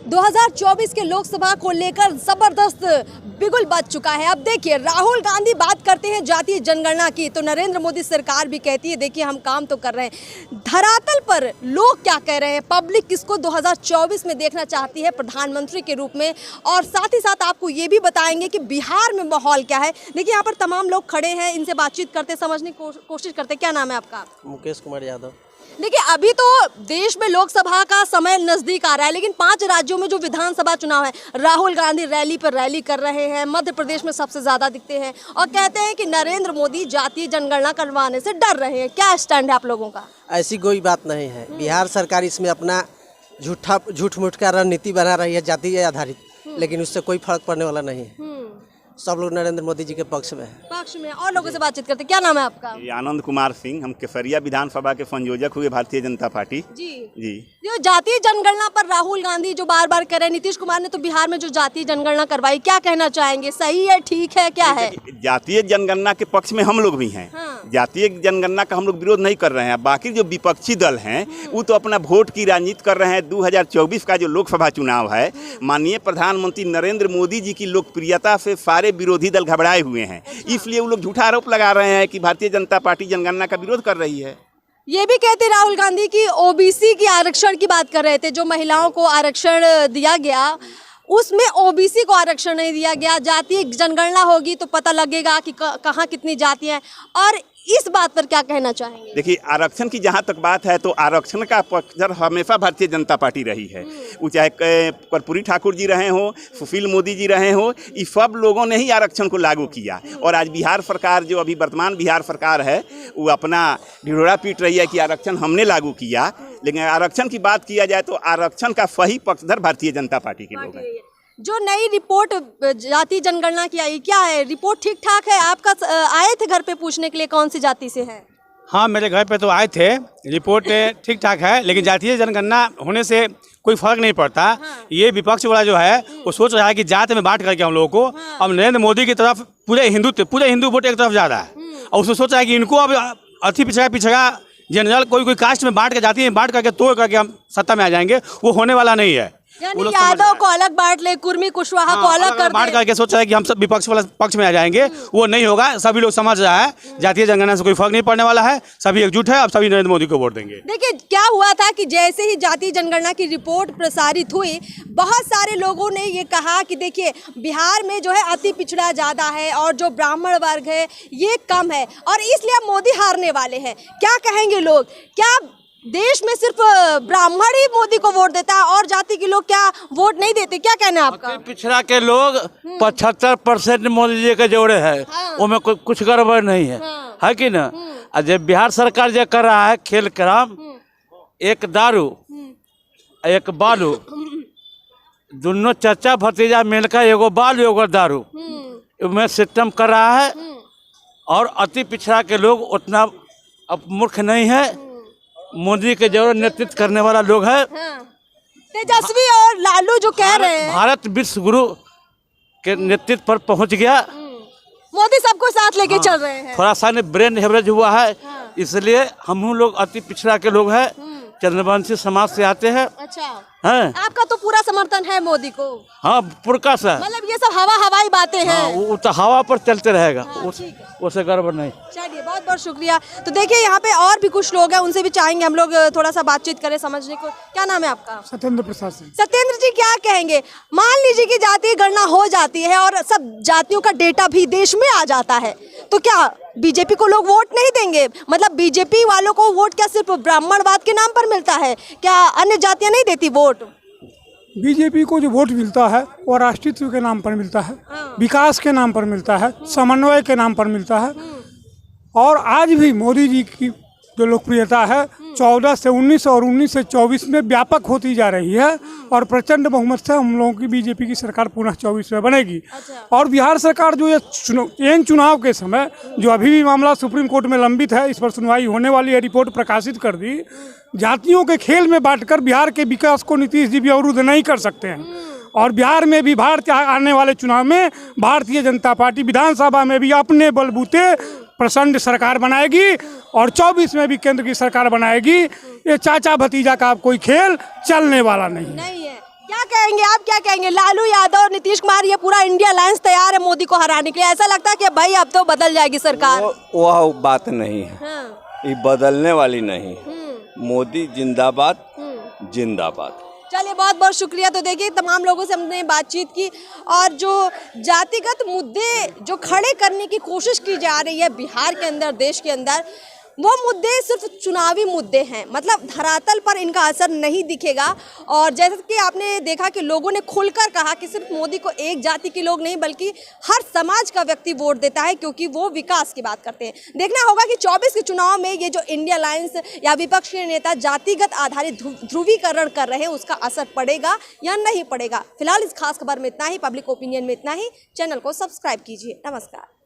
2024 के लोकसभा को लेकर जबरदस्त बिगुल बज चुका है। अब देखिए, राहुल गांधी बात करते हैं जातीय जनगणना की, तो नरेंद्र मोदी सरकार भी कहती है देखिए हम काम तो कर रहे हैं। धरातल पर लोग क्या कह रहे हैं, पब्लिक किसको 2024 में देखना चाहती है प्रधानमंत्री के रूप में, और साथ ही साथ आपको ये भी बताएंगे कि बिहार में माहौल क्या है। देखिए यहाँ पर तमाम लोग खड़े हैं, इनसे बातचीत करते समझने की कोशिश करते। क्या नाम है आपका? मुकेश कुमार यादव। देखिए अभी तो देश में लोकसभा का समय नजदीक आ रहा है, लेकिन 5 राज्यों में जो विधानसभा चुनाव है, राहुल गांधी रैली पर रैली कर रहे हैं। मध्य प्रदेश में सबसे ज्यादा दिखते हैं और कहते हैं कि नरेंद्र मोदी जातीय जनगणना करवाने से डर रहे हैं। क्या स्टैंड है आप लोगों का? ऐसी कोई बात नहीं है। बिहार सरकार इसमें अपना झूठ मूठ का रणनीति बना रही है जातीय आधारित, लेकिन उससे कोई फर्क पड़ने वाला नहीं है। सब लोग नरेंद्र मोदी जी के पक्ष में है। और लोगों से बातचीत करते। क्या नाम है आपका? आनंद कुमार सिंह। हम केसरिया विधानसभा के संयोजक हुए भारतीय जनता पार्टी। जी जो जातीय जनगणना पर राहुल गांधी जो बार बार कर रहे हैं, नीतीश कुमार ने तो बिहार में जो जातीय जनगणना करवाई, क्या कहना चाहेंगे? सही है, ठीक है, क्या है? जातीय जनगणना के पक्ष में हम लोग भी हैं। जातीय जनगणना का हम लोग विरोध नहीं कर रहे हैं। बाकी जो विपक्षी दल हैं वो तो अपना वोट की राजनीति कर रहे हैं। 2024 का जो लोकसभा चुनाव है, माननीय प्रधानमंत्री नरेंद्र मोदी जी की लोकप्रियता से सारे विरोधी दल घबराए हुए हैं। इसलिए वो लोग झूठा आरोप लगा रहे हैं कि भारतीय जनता पार्टी जनगणना का विरोध कर रही है। ये भी कहते राहुल गांधी की ओबीसी की आरक्षण की बात कर रहे थे, जो महिलाओं को आरक्षण दिया गया उसमें ओबीसी को आरक्षण नहीं दिया गया। जातीय जनगणना होगी तो पता लगेगा कि कहाँ कितनी जातियां हैं। और इस बात पर क्या कहना चाहेंगे? देखिए, आरक्षण की जहाँ तक बात है तो आरक्षण का पक्षधर हमेशा भारतीय जनता पार्टी रही है। वो चाहे कर्पूरी ठाकुर जी रहे हों, सुशील मोदी जी रहे हों, ये सब लोगों ने ही आरक्षण को लागू किया। और आज बिहार सरकार, जो अभी वर्तमान बिहार सरकार है, वो अपना ढिढोरा पीट रही है कि आरक्षण हमने लागू किया। लेकिन आरक्षण की बात किया जाए तो आरक्षण का सही पक्षधर भारतीय जनता पार्टी के लोग हैं। जो नई रिपोर्ट जाति जनगणना की आई, क्या है रिपोर्ट? ठीक ठाक है? आपका आए थे घर पे पूछने के लिए कौन सी जाति से है? हाँ, मेरे घर पे तो आए थे। रिपोर्ट ठीक ठाक है, लेकिन जातीय जनगणना होने से कोई फर्क नहीं पड़ता। ये विपक्ष वाला जो है वो सोच रहा है कि जात में बांट करके हम लोगों को, अब नरेंद्र मोदी की तरफ पूरे हिंदू वोट एक तरफ जा रहा है। और उसको सोच रहा है कि इनको अब अति पिछड़ा जनरल कोई कास्ट में बांट के, जाति में बांट करके तोड़ करके हम सत्ता में आ जाएंगे। वो होने वाला नहीं है। यानी यादव को अलग बांट ले, कुर्मी कुशवाहा को अलग कर बांट करके सोच रहा है कि हम सब विपक्ष वाला पक्ष में आ जाएंगे। वो नहीं होगा। सभी लोग समझ रहा है जातीय जनगणना से कोई फर्क नहीं पड़ने वाला है। सभी एकजुट है, अब सभी नरेंद्र मोदी को वोट देंगे। देखिए क्या हुआ था कि जैसे ही जातीय जनगणना की रिपोर्ट प्रसारित हुई, बहुत सारे लोगों ने ये कहा कि देखिए बिहार में जो है अति पिछड़ा ज्यादा है और जो ब्राह्मण वर्ग है ये कम है, और इसलिए अब मोदी हारने वाले हैं। क्या कहेंगे लोग? क्या देश में सिर्फ ब्राह्मण ही मोदी को वोट देता है और जाति के लोग क्या वोट नहीं देते? क्या कहना है आपका? पिछड़ा के लोग 75% मोदी जी के जोड़े है। उनमें कुछ गड़बड़ नहीं है, है कि ना? जब बिहार सरकार जो कर रहा है खेल कराम, एक दारू एक बालू, दोनों चाचा भतीजा मिलकर एगो बालू एगो दारू में सिस्टम कर रहा है। और अति पिछड़ा के लोग उतना अब मूर्ख नहीं है। मोदी के जरूर नेतृत्व करने वाला लोग है। तेजस्वी और लालू जो कह रहे हैं भारत विश्व गुरु के नेतृत्व पर पहुंच गया। मोदी सबको साथ लेके चल रहे हैं। थोड़ा सा ब्रेन हेमरेज हुआ है, इसलिए हम लोग अति पिछड़ा के लोग हैं, चंद्रवंशी समाज से आते हैं। अच्छा हैं? आपका तो पूरा समर्थन है मोदी को? हाँ, पुरका सा। मतलब ये सब हवाई बातें हैं। वो तो हवा पर चलते रहेगा। उससे गड़बड़ नहीं। चलिए, बहुत बहुत शुक्रिया। तो देखिए यहाँ पे और भी कुछ लोग हैं, उनसे भी चाहेंगे हम लोग थोड़ा सा बातचीत करें, समझने को। क्या नाम है आपका? सत्येंद्र प्रसाद सिंह। सत्येंद्र जी, क्या कहेंगे? मान लीजिए कि जातीय गणना हो जाती है और सब जातियों का डेटा भी देश में आ जाता है, तो क्या बीजेपी को लोग वोट नहीं देंगे? मतलब बीजेपी वालों को वोट क्या सिर्फ ब्राह्मणवाद के नाम पर मिलता है? क्या अन्य जातियां नहीं देती वोट? बीजेपी को जो वोट मिलता है वो राष्ट्रीयत्व के नाम पर मिलता है, विकास के नाम पर मिलता है, समन्वय के नाम पर मिलता है। और आज भी मोदी जी की जो लोकप्रियता है 14 से 19 और 19 से 24 में व्यापक होती जा रही है। और प्रचंड बहुमत से हम लोगों की बीजेपी की सरकार पुनः 24 में बनेगी। और बिहार सरकार जो ये चुनाव के समय जो अभी भी मामला सुप्रीम कोर्ट में लंबित है, इस पर सुनवाई होने वाली है, रिपोर्ट प्रकाशित कर दी। जातियों के खेल में बांटकर बिहार के विकास को नीतीश जी भी अवरुद्ध नहीं कर सकते हैं। और बिहार में भी आने वाले चुनाव में भारतीय जनता पार्टी विधानसभा में भी अपने बलबूते प्रचंड सरकार बनाएगी और 24 में भी केंद्र की सरकार बनाएगी। ये चाचा भतीजा का कोई खेल चलने वाला नहीं है। क्या कहेंगे आप, क्या कहेंगे? लालू यादव और नीतीश कुमार, ये पूरा इंडिया अलायंस तैयार है मोदी को हराने के लिए। ऐसा लगता है कि भाई अब तो बदल जाएगी सरकार। वह बात नहीं है, हाँ। ये बदलने वाली नहीं है। मोदी जिंदाबाद, जिंदाबाद। चलिए, बहुत बहुत शुक्रिया। तो देखिए, तमाम लोगों से हमने बातचीत की और जो जातिगत मुद्दे जो खड़े करने की कोशिश की जा रही है बिहार के अंदर, देश के अंदर, वो मुद्दे सिर्फ चुनावी मुद्दे हैं, मतलब धरातल पर इनका असर नहीं दिखेगा। और जैसे कि आपने देखा कि लोगों ने खुलकर कहा कि सिर्फ मोदी को एक जाति के लोग नहीं बल्कि हर समाज का व्यक्ति वोट देता है, क्योंकि वो विकास की बात करते हैं। देखना होगा कि 24 के चुनाव में ये जो इंडिया अलायंस या विपक्ष के नेता जातिगत आधारित ध्रुवीकरण कर रहे हैं, उसका असर पड़ेगा या नहीं पड़ेगा। फिलहाल इस खास खबर में इतना ही। पब्लिक ओपिनियन में इतना ही। चैनल को सब्सक्राइब कीजिए। नमस्कार।